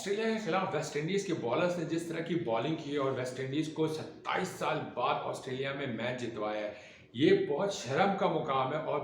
Australia के खिलाफ West Indies के बॉलर्स ने जिस तरह की बॉलिंग की है और वेस्ट इंडीज को 27 साल बाद ऑस्ट्रेलिया में मैच जितवाया है, ये बहुत शर्म का मुकाम है। और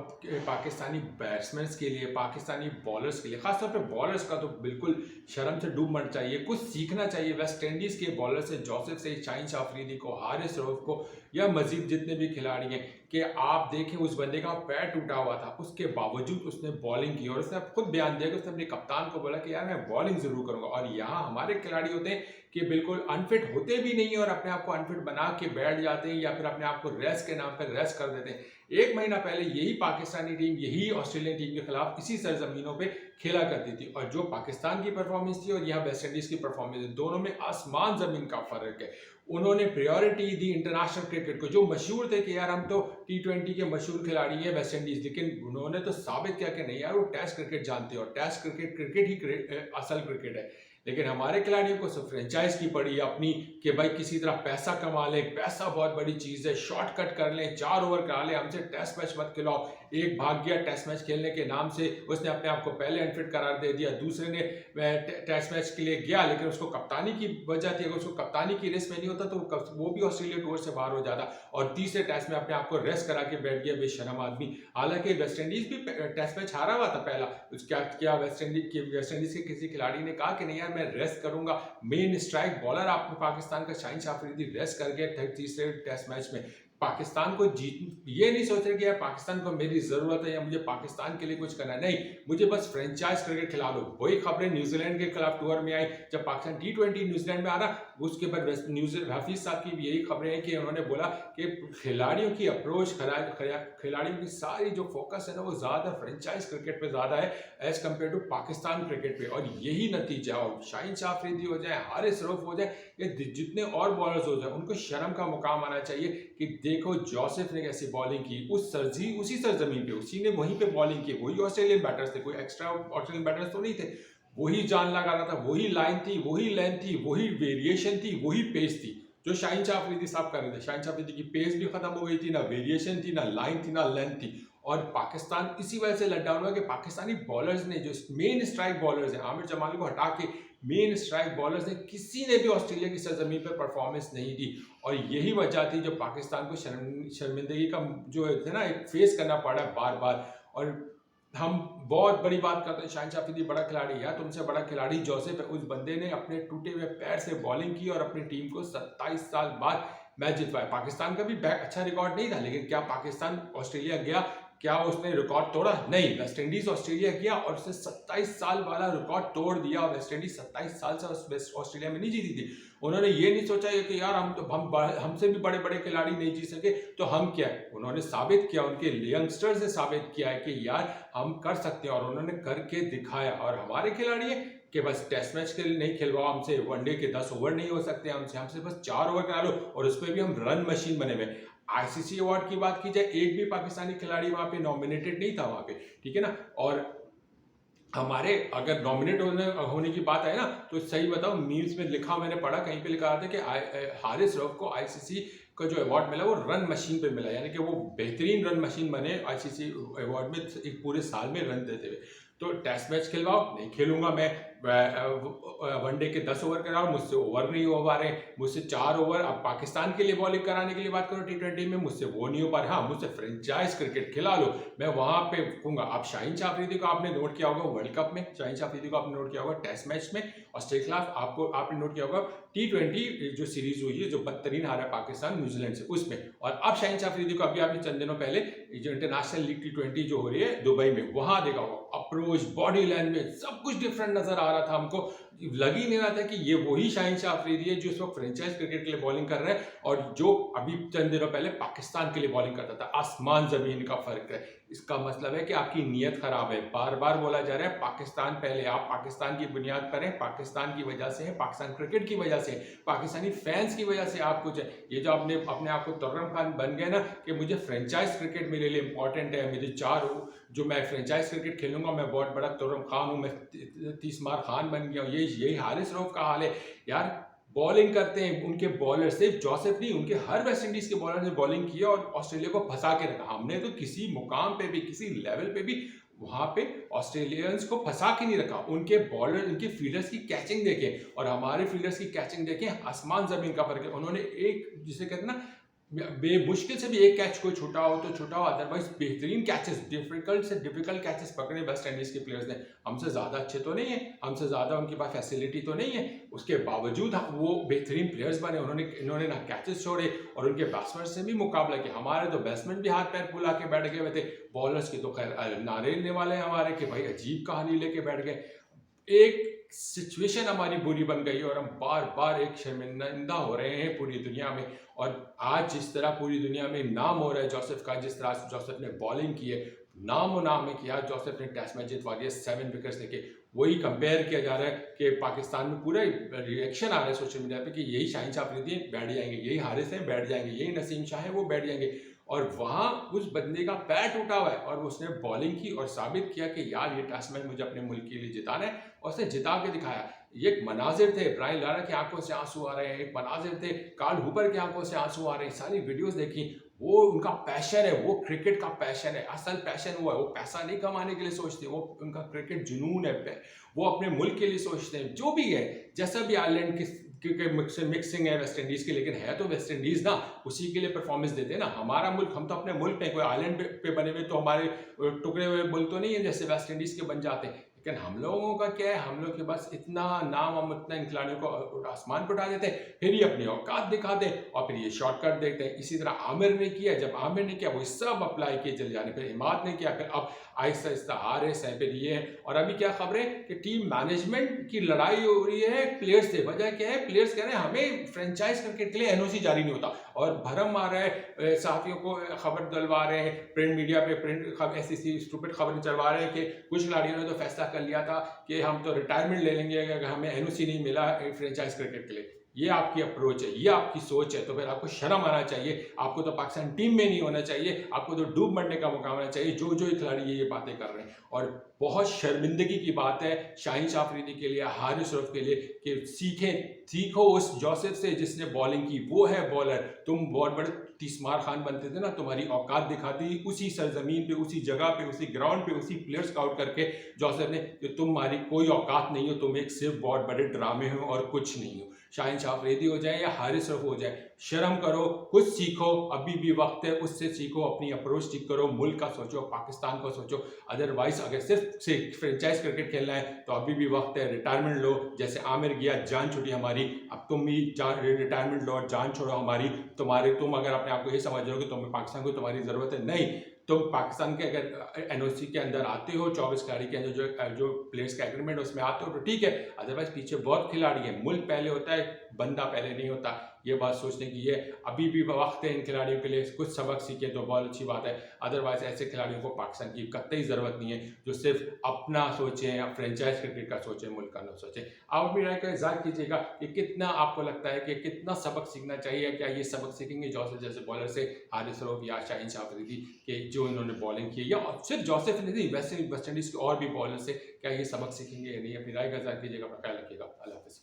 पाकिस्तानी बैट्समैन के लिए, पाकिस्तानी बॉलर्स के लिए, खासतौर पे बॉलर्स का तो बिल्कुल शर्म से डूब मरना चाहिए। कुछ सीखना चाहिए वेस्ट इंडीज के बॉलर से, जोसेफ से, शाहीन अफरीदी को, हारिस रऊफ को, या मजीद जितने भी खिलाड़ी हैं, कि आप देखें उस बंदे का पैर टूटा हुआ था, उसके बावजूद उसने बॉलिंग की और उसने खुद बयान दिया कि उसने अपने कप्तान को बोला कि यार मैं बॉलिंग जरूर करूंगा। और यहाँ हमारे खिलाड़ी होते हैं कि बिल्कुल अनफिट होते भी नहीं है और अपने आप को अनफिट बना के बैठ जाते हैं या फिर अपने आप को रेस्ट के नाम पर रेस्ट कर देते हैं। एक महीना पहले यही पाकिस्तानी टीम यही ऑस्ट्रेलियन टीम के खिलाफ इसी सरजमीनों पे खेला करती थी, और जो पाकिस्तान की परफॉर्मेंस थी और यहाँ वेस्ट इंडीज की परफॉर्मेंस थी, दोनों में आसमान जमीन का फर्क है। उन्होंने प्रायोरिटी दी इंटरनेशनल क्रिकेट को, जो मशहूर थे कि यार हम तो T20 के मशहूर खिलाड़ी हैं वेस्ट इंडीज, लेकिन उन्होंने तो साबित किया कि नहीं यार वो टेस्ट क्रिकेट जानते हो और टेस्ट क्रिकेट क्रिकेट ही असल क्रिकेट है। लेकिन हमारे खिलाड़ियों को सिर्फ फ्रेंचाइज की पड़ी अपनी कि भाई किसी तरह पैसा कमा लें, पैसा बहुत बड़ी चीज़ है, शॉर्टकट कर लें, 4 ओवर करा लें, हमसे टेस्ट मैच मत खिलाओ। एक भाग गया टेस्ट मैच खेलने के नाम से, उसने अपने आप को पहले अनफिट करार दे दिया, दूसरे ने टेस्ट मैच के लिए गया लेकिन उसको कप्तानी की वजह थी, अगर उसको कप्तानी की रेस में नहीं होता तो वो भी ऑस्ट्रेलिया टूर से बाहर हो जाता, और तीसरे टेस्ट में अपने आप को रेस्ट करा के बैठ गया बेशरम आदमी। हालांकि वेस्ट इंडीज भी टेस्ट मैच हारा हुआ था पहला, क्या क्या वेस्ट इंडीज के किसी खिलाड़ी ने कहा कि नहीं यार मैं रेस्ट करूंगा। मेन स्ट्राइक बॉलर आप पाकिस्तान का शाहीन अफरीदी रेस्ट कर गया तीसरे टेस्ट मैच में। पाकिस्तान को जीत ये नहीं सोच रहे कि यार पाकिस्तान को मेरी जरूरत है या मुझे पाकिस्तान के लिए कुछ करना है, नहीं, मुझे बस फ्रेंचाइज क्रिकेट खिला लो। वही खबरें न्यूजीलैंड के खिलाफ टूर में आई, जब पाकिस्तान T20 न्यूजीलैंड में आ रहा, उसके बाद न्यूजीलैंड हफीज साहब की भी यही खबरें हैं कि उन्होंने बोला कि खिलाड़ियों की अप्रोच, खिलाड़ियों की सारी जो फोकस है ना वो ज्यादा फ्रेंचाइज क्रिकेट पे ज्यादा है as compared to Pakistan cricket पे, और यही नतीजा। और शाहीन अफरीदी हो जाए, हारिस रऊफ हो जाए, या जितने और बॉलर्स हो जाए, उनको शर्म का मुकाम आना चाहिए कि देखो जोसेफ ने कैसी बॉलिंग की उसी सरजमीन पे, उसी ने वहीं पे बॉलिंग की, वही ऑस्ट्रेलियन बैटर्स थे, कोई एक्स्ट्रा ऑस्ट्रेलियन बैटर्स तो नहीं थे, वही जान लगा रहा था, वही लाइन थी, वही लेंथ थी, वही वेरिएशन थी, वही पेस थी जो शाहीन अफरीदी साहब कर रहे थे। शाहीन अफरीदी की पेस भी खत्म हो गई थी, ना वेरिएशन थी, ना लाइन थी, ना लेंथ थी। और पाकिस्तान इसी वजह से लट डाउन हुआ कि पाकिस्तानी बॉलर्स ने, जो मेन स्ट्राइक बॉलर्स हैं, आमिर जमाली को हटा के मेन स्ट्राइक बॉलर्स ने, किसी ने भी ऑस्ट्रेलिया की सरजमीन पर परफॉर्मेंस नहीं दी। और यही वजह थी जो पाकिस्तान को शर्मिंदगी का जो है ना एक फेस करना पड़ा बार बार। और हम बहुत बड़ी बात करते हैं, शाहीन अफरीदी बड़ा खिलाड़ी है, तुमसे बड़ा खिलाड़ी जोसेफ है, उस बंदे ने अपने टूटे हुए पैर से बॉलिंग की और अपनी टीम को 27 साल बाद मैच जितवाया। पाकिस्तान का भी अच्छा रिकॉर्ड नहीं था, लेकिन क्या पाकिस्तान ऑस्ट्रेलिया गया, क्या उसने रिकॉर्ड तोड़ा? नहीं, वेस्ट इंडीज ऑस्ट्रेलिया गया और उसने 27 साल वाला रिकॉर्ड तोड़ दिया। और वेस्ट इंडीज 27 साल से ऑस्ट्रेलिया में नहीं जीती थी। उन्होंने ये नहीं सोचा कि यार हमसे भी बड़े बड़े खिलाड़ी नहीं जीत सके तो हम क्या है। उन्होंने साबित किया, उनके यंगस्टर्स ने साबित किया है कि यार हम कर सकते हैं, और उन्होंने करके दिखाया। और हमारे खिलाड़ी है कि बस टेस्ट मैच के लिए नहीं खिलवाओ हमसे, वनडे के 10 ओवर नहीं हो सकते हमसे बस 4 ओवर करा लो, और उस पर भी हम रन मशीन बने हुए। ICC अवार्ड की बात की जाए, एक भी पाकिस्तानी खिलाड़ी वहां पे नॉमिनेटेड नहीं था वहां पे, ठीक है ना। और हमारे अगर नॉमिनेट होने की बात है ना, तो सही बताओ, मीम्स में लिखा, मैंने पढ़ा कहीं पे लिखा था कि हारिस रऊफ को ICC का जो अवार्ड मिला वो रन मशीन पे मिला, यानी कि वो बेहतरीन रन मशीन बने ICC अवार्ड में एक पूरे साल में रन देते हुए। तो टेस्ट मैच खिलवाओ, नहीं खेलूंगा मैं, वनडे के 10 ओवर कराओ, मुझसे ओवर नहीं हो पा रहे, मुझसे 4 ओवर। अब पाकिस्तान के लिए बॉलिंग कराने के लिए बात करो T20 में, मुझसे वो नहीं हो पा रहा। हाँ, मुझसे फ्रेंचाइज क्रिकेट खिला लो, मैं वहां पे कहूंगा। अब शाहीन अफरीदी को आपने नोट किया होगा वर्ल्ड कप में, शाहीन अफरीदी को आपने नोट किया होगा टेस्ट मैच में ऑस्ट्रेलिया के खिलाफ, आपने नोट किया होगा T20 जो सीरीज हुई है, जो बदतरीन हारा पाकिस्तान न्यूजीलैंड से, उसमें। और अब शाहीन अफरीदी को अभी चंद दिनों पहले जो इंटरनेशनल लीग T20 जो हो रही है दुबई में, वहां देखा होगा अप्रोच, बॉडी लैंग्वेज, सब कुछ डिफरेंट नजर आ रहा था हमको। लग ही नहीं रहा था कि ये वही शाहीन अफरीदी है जो इस वक्त फ्रेंचाइज क्रिकेट के लिए बॉलिंग कर रहा है, और जो अभी चंद दिनों पहले पाकिस्तान के लिए बॉलिंग करता था। आसमान जमीन का फर्क है। इसका मतलब है कि आपकी नीयत खराब है। बार बार बोला जा रहा है पाकिस्तान पहले, आप पाकिस्तान की बुनियाद पर हैं, पाकिस्तान की वजह से है, पाकिस्तान क्रिकेट की वजह से, पाकिस्तानी फैंस की वजह से आप कुछ है। ये जो आपने अपने आप को तुर्रम खान बन गए ना कि मुझे फ्रेंचाइज क्रिकेट मेरे लिए इंपॉर्टेंट है, मुझे जो मैं फ्रेंचाइज क्रिकेट खेलूंगा, मैं बहुत बड़ा तुर्रम खान हूँ, मैं 30 मार खान बन गया हूँ। यही हारिस रऊफ का हाल है यार। बॉलिंग करते हैं उनके बॉलर, सिर्फ जोसेफ नहीं, उनके हर वेस्ट इंडीज के बॉलर ने बॉलिंग की और ऑस्ट्रेलिया को फंसा के रखा। हमने तो किसी मुकाम पे भी, किसी लेवल पे भी वहाँ पे ऑस्ट्रेलियंस को फंसा के नहीं रखा, उनके बॉलर, उनके फील्डर्स की कैचिंग देखें और हमारे फील्डर्स की कैचिंग देखें, आसमान ज़मीन का फ़र्क है। उन्होंने एक, जिसे कहते हैं ना, बेमुश्किल से भी एक कैच कोई छूटा हो तो छूटा हो, अदरवाइज बेहतरीन कैचेस, डिफिकल्ट से डिफिकल्ट कैचेस पकड़े वेस्ट इंडीज़ के प्लेयर्स ने। हमसे ज़्यादा अच्छे तो नहीं है, हमसे ज़्यादा उनके पास फैसिलिटी तो नहीं है, उसके बावजूद वो बेहतरीन प्लेयर्स बने। इन्होंने ना कैचेस छोड़े और उनके बैट्समैन से भी मुकाबला किया। हमारे तो बैट्समैन भी हाथ पैर फुला के बैठ गए हुए थे, बॉलर्स की तो खैर नारे लेने वाले हैं हमारे कि भाई अजीब कहानी लेके बैठ गए। एक सिचुएशन हमारी बुरी बन गई और हम बार बार एक शर्मिंदा हो रहे हैं पूरी दुनिया में। और आज जिस तरह पूरी दुनिया में नाम हो रहा है जोसेफ का, जिस तरह जोसेफ ने बॉलिंग की है, नाम और नाम है कि यार जोसेफ ने टेस्ट मैच जितवा दिया 7 विकेट्स लेके, वही कंपेयर किया जा रहा है कि पाकिस्तान में पूरा रिएक्शन आ रहा है सोशल मीडिया पे कि यही शाहीन शाह अफरीदी बैठ जाएंगे, यही हारिस हैं बैठ जाएंगे, यही नसीम शाह हैं वो बैठ जाएंगे। और वहाँ उस बंदे का पैर टूटा हुआ है और उसने बॉलिंग की और साबित किया कि यार ये टेस्ट मैच मुझे अपने मुल्क के लिए जिताना है, और उसने जिता के दिखाया। ये एक मनाजिर थे, ब्रायन लारा की आंखों से आंसू आ रहे हैं, एक मनाजिर थे कार्ल हूपर की आंखों से आंसू आ रहे हैं, सारी वीडियोस देखी। वो उनका पैशन है, वो क्रिकेट का पैशन है, असल पैशन वो है। वो पैसा नहीं कमाने के लिए सोचते, वो उनका क्रिकेट जुनून है, वो अपने मुल्क के लिए सोचते हैं। जो भी है, जैसा भी आयरलैंड की मिक्सिंग है वेस्ट इंडीज की, लेकिन है तो वेस्ट इंडीज ना, उसी के लिए परफॉर्मेंस देते हैं ना। हमारा मुल्क, हम तो अपने मुल्क में, कोई आइलैंड पे बने हुए तो हमारे टुकड़े हुए मुल्क तो नहीं है जैसे वेस्ट इंडीज के बन जाते हैं। लेकिन हम लोगों का क्या है, हम लोग के बस इतना नाम, हम इतना इन खिलाड़ियों को आसमान पर उठा देते हैं, फिर ये अपनी औकात दिखाते हैं और फिर ये शॉर्टकट देखते हैं। इसी तरह आमिर ने किया, जब आमिर ने किया वो सब अप्लाई किए चले जाने, फिर हिमात ने किया, फिर अब आहिस्ता आहिस्ता हारिस है, फिर ये है। और अभी क्या खबर है कि टीम मैनेजमेंट की लड़ाई हो रही है प्लेयर्स से। वजह क्या है, प्लेयर्स कह रहे हैं हमें फ्रेंचाइज क्रिकेट के लिए एनओसी जारी नहीं होता, और भरम मार रहा है, सहाफियों को खबर दिलवा रहे हैं, प्रिंट मीडिया पे प्रिंट ऐसी स्टूपिड खबरें चलवा रहे हैं कि कुछ खिलाड़ियों ने तो फैसला कर लिया था कि हम तो रिटायरमेंट ले लेंगे अगर हमें एनओसी नहीं मिला फ्रेंचाइज क्रिकेट के लिए। ये आपकी अप्रोच है, ये आपकी सोच है, तो फिर आपको शर्म आना चाहिए। आपको तो पाकिस्तान टीम में नहीं होना चाहिए, आपको तो डूब मरने का मौका होना चाहिए जो जो खिलाड़ी ये बातें कर रहे हैं। और बहुत शर्मिंदगी की बात है शाहीन शाह अफरीदी के लिए, हारिस रऊफ के लिए कि सीखो उस जोसेफ से जिसने बॉलिंग की। वो है बॉलर, तुम बहुत बड़े तीसमार खान बनते थे ना, तुम्हारी औकात दिखाती उसी सरजमीन पे, उसी जगह पे, उसी ग्राउंड पे, उसी प्लेयर्स का आउट करके जोसेफ ने, कि तुम्हारी कोई औकात नहीं हो, तुम एक सिर्फ बहुत बड़े ड्रामे हो और कुछ नहीं हो। शाहीन शाह अफरीदी हो जाए या हारिस रऊफ हो जाए, शर्म करो, कुछ सीखो, अभी भी वक्त है, उससे सीखो, अपनी अप्रोच ठीक करो, मुल्क का सोचो, पाकिस्तान को सोचो। अदरवाइज अगर सिर्फ से फ्रेंचाइज क्रिकेट खेलना है तो अभी भी वक्त है, रिटायरमेंट लो। जैसे आमिर गया, जान छुटी हमारी, अब तुम भी रिटायरमेंट लो और जान छोड़ो हमारी। तुम अगर अपने आप को ये समझ रहे हो कि तुम्हें पाकिस्तान को तुम्हारी ज़रूरत है, नहीं। तुम पाकिस्तान के अगर एनओसी के अंदर आते हो, 24 खिलाड़ी के अंदर जो प्लेयर्स का एग्रीमेंट उसमें आते हो तो ठीक है, अदरवाइज पीछे बहुत खिलाड़ी हैं। मुल्क पहले होता है, बंदा पहले नहीं होता। ये बात सोचने की है, अभी भी वक्त है इन खिलाड़ियों के लिए, कुछ सबक सीखे तो बहुत अच्छी बात है। अदरवाइज ऐसे खिलाड़ियों को पाकिस्तान की कतई ज़रूरत नहीं है जो सिर्फ अपना सोचें या फ्रेंचाइज क्रिकेट का सोचें, मुल्क का न सोचें। आप अपनी राय का इज़हार कीजिएगा कि कितना आपको लगता है कि कितना सबक सीखना चाहिए। क्या ये सबक सीखेंगे जोसेफ जैसे बॉलर से, हारिस रऊफ या शाहीन शाह अफरीदी के जो इन्होंने बॉलिंग की, या सिर्फ जोसेफ नहीं, वेस्ट इंडीज़ के और भी बॉलर से क्या ये सबक सीखेंगे या नहीं? अपनी राय का इज़हार कीजिएगा, अपना ख्याल रखिएगा। अल्लाह हाफ़िज़।